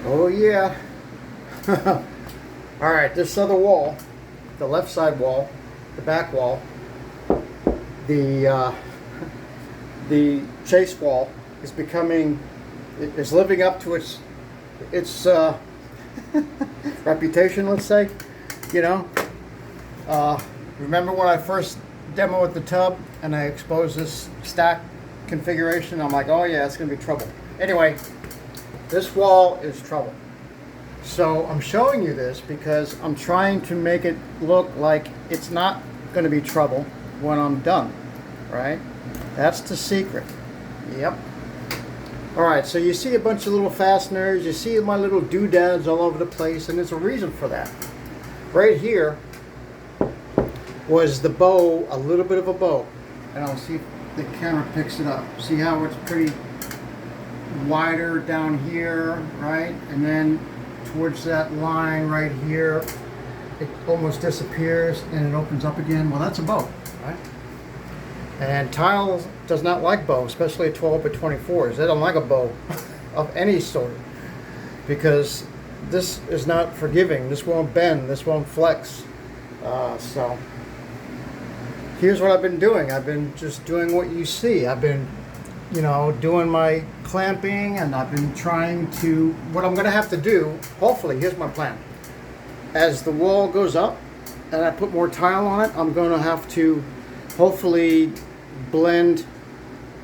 Oh yeah. All right, this other wall, the left side wall, the back wall, the the chase wall is is living up to its reputation, let's say. You know, remember when I first demoed the tub and I exposed this stack configuration? I'm like, oh yeah, it's gonna be trouble. Anyway, this wall is trouble. So I'm showing you this because I'm trying to make it look like it's not going to be trouble when I'm done, right? That's the secret. Yep. All right, so you see a bunch of little fasteners, you see my little doodads all over the place, and there's a reason for that. Right here was the bow, a little bit of a bow, and I'll see if the camera picks it up. See how it's pretty wider down here, right? And then towards that line right here, it almost disappears and it opens up again. Well, that's a bow, right? And tile does not like bow, especially 12 by 24s. They don't like a bow of any sort because this is not forgiving. This won't bend. This won't flex. So here's what I've been doing. I've been just doing what you see. I've been, doing my clamping, and I've been trying to, what I'm going to have to do, hopefully, here's my plan. As the wall goes up and I put more tile on it, I'm going to have to hopefully blend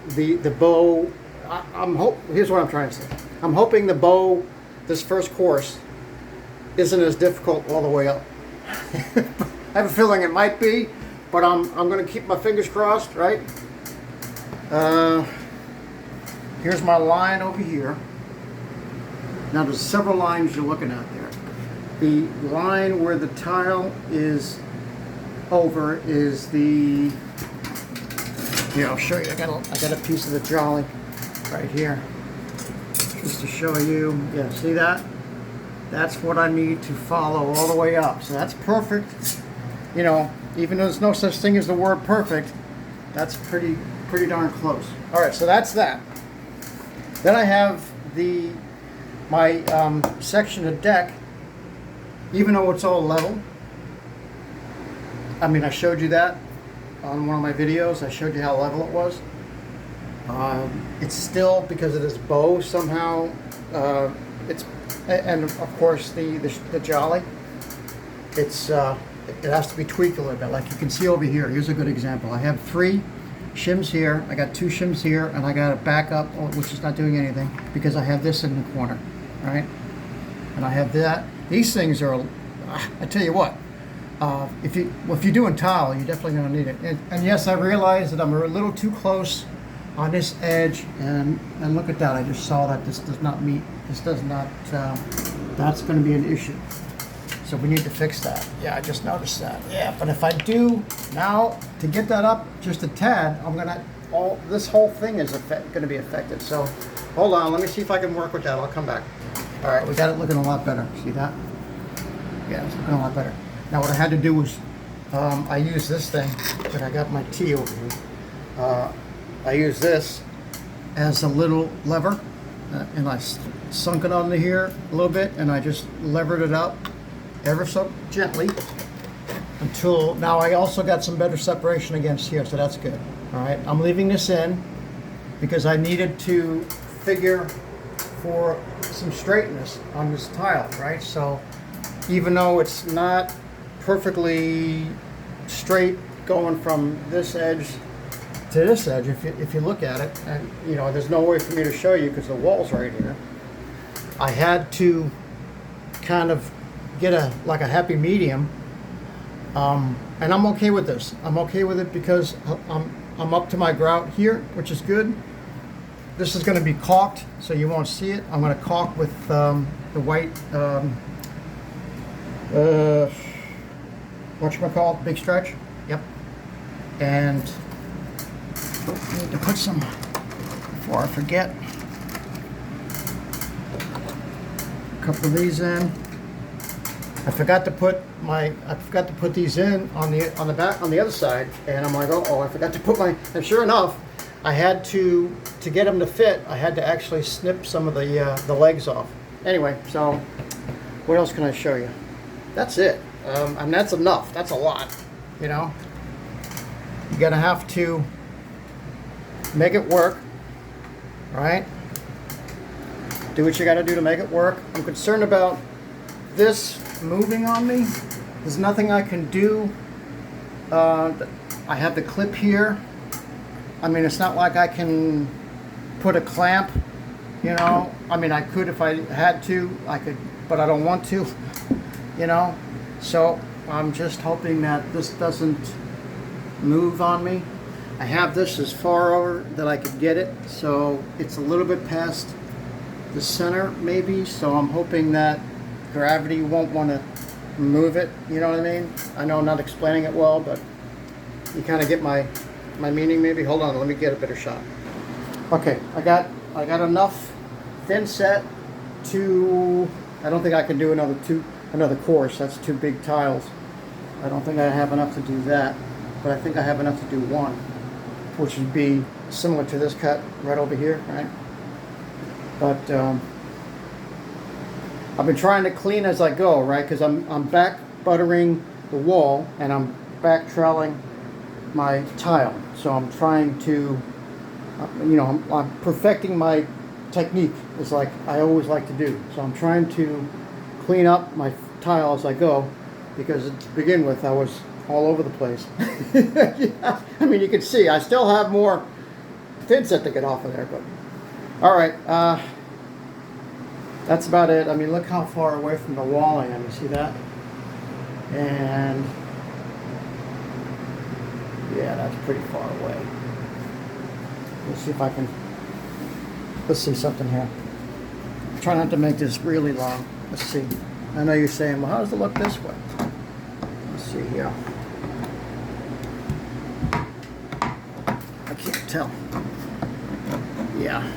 the bow. Here's what I'm trying to say. I'm hoping the bow, this first course, isn't as difficult all the way up. I have a feeling it might be, but I'm going to keep my fingers crossed, right? Here's my line over here. Now there's several lines you're looking at there. The line where the tile is over is the, here, I'll show you. I got a piece of the jolly right here. Just to show you. Yeah, see that? That's what I need to follow all the way up. So that's perfect. Even though there's no such thing as the word perfect, that's pretty darn close. All right, so that's that. Then I have my section of deck, even though it's all level. I mean, I showed you that on one of my videos. I showed you how level it was. It's still, because of this bow somehow, and of course the jolly, it has to be tweaked a little bit. Like you can see over here, here's a good example. I have 3 shims here, I got 2 shims here, and I got a backup, which is not doing anything, because I have this in the corner, right? And I have that. These things are, I tell you what, if you're doing tile, you're definitely going to need it. And yes, I realize that I'm a little too close on this edge, and look at that, I just saw that this does not meet, that's going to be an issue. So we need to fix that. Yeah, I just noticed that. Yeah, but if I do now, to get that up just a tad, this whole thing is going to be affected. So hold on, let me see if I can work with that. I'll come back. All right, we got it looking a lot better. See that? Yeah, it's looking a lot better. Now what I had to do was, I used this thing, but I got my T over here. I use this as a little lever, and I sunk it under here a little bit, and I just levered it up ever so gently until, now I also got some better separation against here, so that's good. All right, I'm leaving this in because I needed to figure for some straightness on this tile, right? So even though it's not perfectly straight going from this edge to this edge, if you look at it, and there's no way for me to show you because the wall's right here, I had to kind of get a happy medium, and I'm okay with this. I'm okay with it because I'm up to my grout here, which is good. This is going to be caulked, so you won't see it. I'm going to caulk with the white, whatchamacallit, big stretch. Yep. And I need to put some, before I forget, a couple of these in. I forgot to put these in on the back, on the other side, and I'm like, oh, I forgot to put and sure enough, I had to get them to fit, I had to actually snip some of the legs off. anyway, so what else can I show you? That's it. And that's enough. That's a lot. You know, you're gonna have to make it work, right? Do what you got to do to make it work. I'm concerned about this moving on me. There's nothing I can do. I have the clip here. I mean, it's not like I can put a clamp, you know. I mean, I could if I had to. I could, but I don't want to, you know. So I'm just hoping that this doesn't move on me. I have this as far over that I could get it, so it's a little bit past the center maybe, so I'm hoping that gravity won't want to move it, you know what I mean? I know I'm not explaining it well, but you kind of get my meaning maybe. Hold on, let me get a better shot. Okay, I got enough thin set to, I don't think I can do another course. That's 2 big tiles. I don't think I have enough to do that, but I think I have enough to do one, which would be similar to this cut right over here, right? But I've been trying to clean as I go, right? Because I'm back buttering the wall and I'm back troweling my tile. So I'm trying to, you know, I'm perfecting my technique, is like I always like to do. So I'm trying to clean up my tile as I go, because to begin with I was all over the place. Yeah. I mean, you can see I still have more thin set to get off of there, but all right, that's about it. I mean, look how far away from the wall I am. You see that? And yeah, that's pretty far away. Let's see if I can. Let's see something here. Try not to make this really long. Let's see. I know you're saying, well, how does it look this way? Let's see here. I can't tell. Yeah.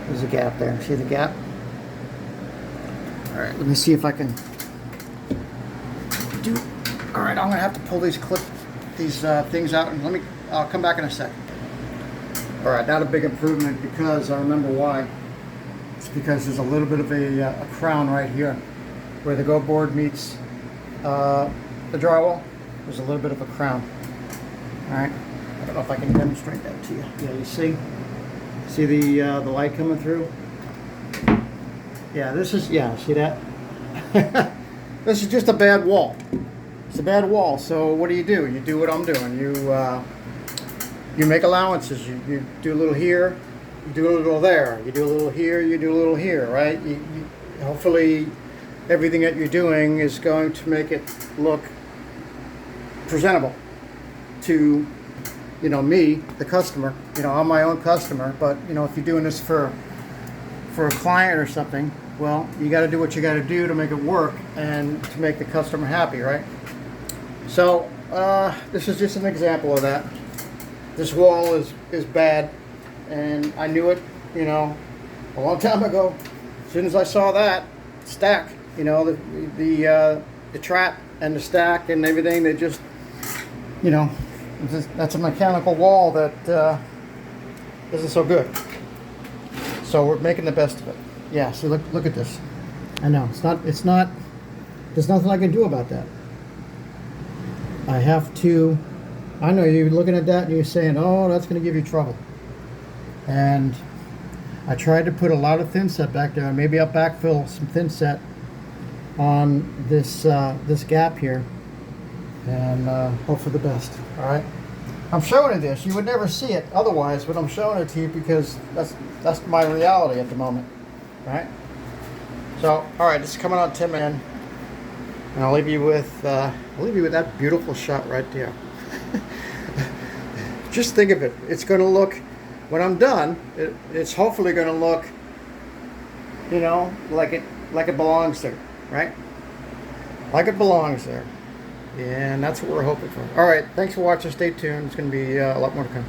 There's a gap there. See the gap? All right, let me see if I can do. All right, I'm gonna have to pull these things out, and I'll come back in a second. All right, not a big improvement, because I remember why. It's because there's a little bit of a crown right here where the go board meets the drywall. There's a little bit of a crown. All right. I don't know if I can demonstrate that to you. Yeah, you see? See the light coming through? Yeah, see that? This is just a bad wall. It's a bad wall, so what do? You do what I'm doing. You make allowances. You do a little here, you do a little there, you do a little here, you do a little here, right? Hopefully everything that you're doing is going to make it look presentable to, you know, me, the customer. You know, I'm my own customer, but you know, if you're doing this for a client or something, well, you got to do what you got to do to make it work and to make the customer happy, right? So this is just an example of that. This wall is bad, and I knew it, you know, a long time ago. As soon as I saw that stack, you know, the trap and the stack and everything, they just, you know, that's a mechanical wall that isn't so good. So we're making the best of it. Yeah, see, look at this. I know, it's not, there's nothing I can do about that. I have to, I know you're looking at that and you're saying, oh, that's going to give you trouble. And I tried to put a lot of thin set back there. Maybe I'll backfill some thin set on this this gap here, and hope for the best. All right. I'm showing you this. You would never see it otherwise, but I'm showing it to you because that's my reality at the moment. Right. So, all right, this is coming out 10 minutes, and I'll leave you with that beautiful shot right there. Just think of it. It's going to look, when I'm done, it's hopefully going to look, you know, like it belongs there, right? Like it belongs there. And that's what we're hoping for. All right, thanks for watching. Stay tuned. It's going to be a lot more to come.